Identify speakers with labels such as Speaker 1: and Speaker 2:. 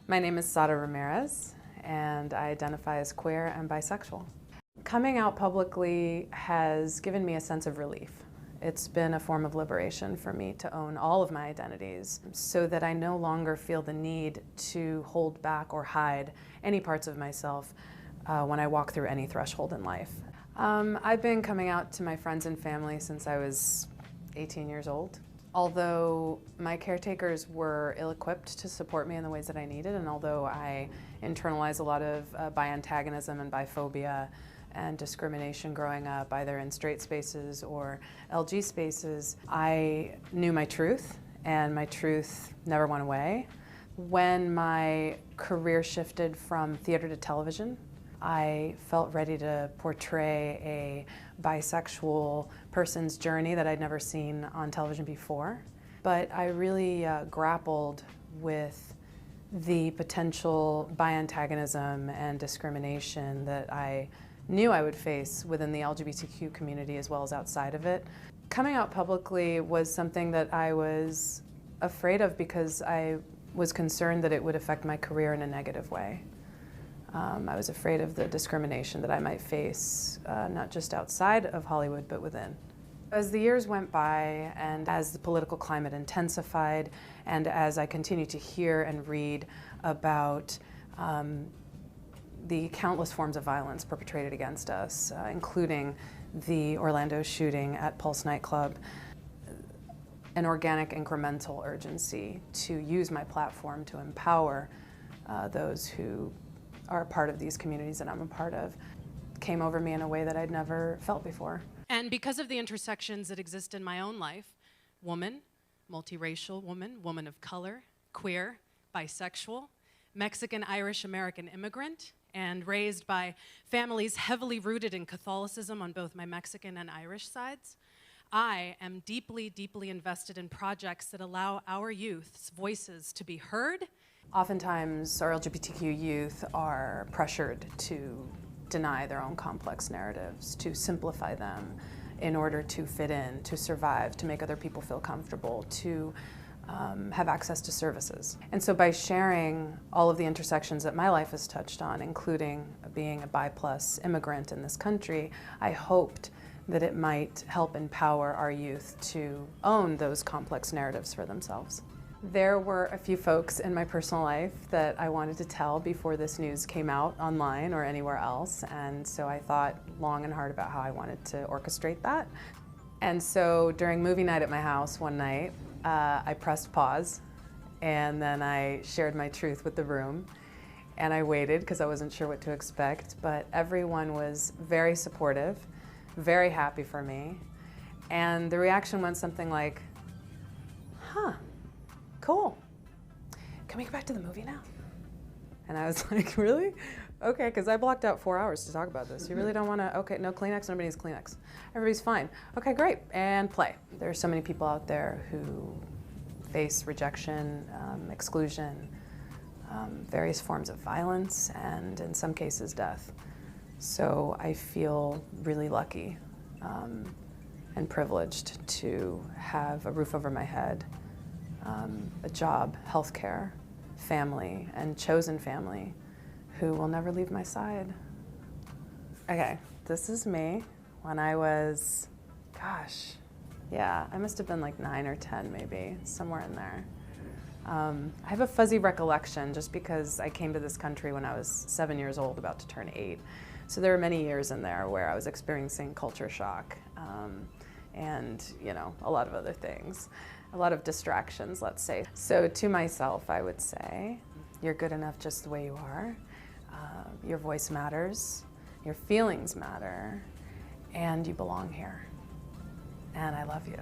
Speaker 1: My name is SARA Ramirez, and I identify as queer and bisexual. Coming out publicly has given me a sense of relief. It's been a form of liberation for me to own all of my identities so that I no longer feel the need to hold back or hide any parts of myself when I walk through any threshold in life. I've been coming out to my friends and family since I was 18 years old. Although my caretakers were ill-equipped to support me in the ways that I needed, and although I internalized a lot of bi-antagonism and biphobia and discrimination growing up, either in straight spaces or LG spaces, I knew my truth, and my truth never went away. When my career shifted from theater to television, I felt ready to portray a bisexual person's journey that I'd never seen on television before. But I really grappled with the potential bi-antagonism and discrimination that I knew I would face within the LGBTQ community as well as outside of it. Coming out publicly was something that I was afraid of because I was concerned that it would affect my career in a negative way. I was afraid of the discrimination that I might face, not just outside of Hollywood, but within. As the years went by and as the political climate intensified and as I continued to hear and read about the countless forms of violence perpetrated against us, including the Orlando shooting at Pulse nightclub, an organic incremental urgency to use my platform to empower those who are a part of these communities that I'm a part of came over me in a way that I'd never felt before.
Speaker 2: And because of the intersections that exist in my own life, woman, multiracial woman, woman of color, queer, bisexual, Mexican, Irish, American immigrant, and raised by families heavily rooted in Catholicism on both my Mexican and Irish sides, I am deeply, deeply invested in projects that allow our youth's voices to be heard.
Speaker 1: Oftentimes, our LGBTQ youth are pressured to deny their own complex narratives, to simplify them in order to fit in, to survive, to make other people feel comfortable, to have access to services. And so by sharing all of the intersections that my life has touched on, including being a bi-plus immigrant in this country, I hoped that it might help empower our youth to own those complex narratives for themselves. There were a few folks in my personal life that I wanted to tell before this news came out online or anywhere else, and so I thought long and hard about how I wanted to orchestrate that. And so during movie night at my house one night, I pressed pause, and then I shared my truth with the room, and I waited because I wasn't sure what to expect, but everyone was very supportive, very happy for me, and the reaction went something like, huh. Cool. Can we go back to the movie now? And I was like, really? Okay, because I blocked out 4 hours to talk about this. You really don't want to? Okay, no Kleenex, nobody needs Kleenex. Everybody's fine. Okay, great, and play. There are so many people out there who face rejection, exclusion, various forms of violence, and in some cases, death. So I feel really lucky and privileged to have a roof over my head, a job, healthcare, family, and chosen family who will never leave my side. Okay, this is me when I was, gosh, yeah, I must have been like 9 or 10 maybe, somewhere in there. I have a fuzzy recollection just because I came to this country when I was 7 years old, about to turn 8. So there were many years in there where I was experiencing culture shock and, you know, a lot of other things. A lot of distractions, let's say. So to myself, I would say, you're good enough just the way you are. Your voice matters, your feelings matter, and you belong here. And I love you.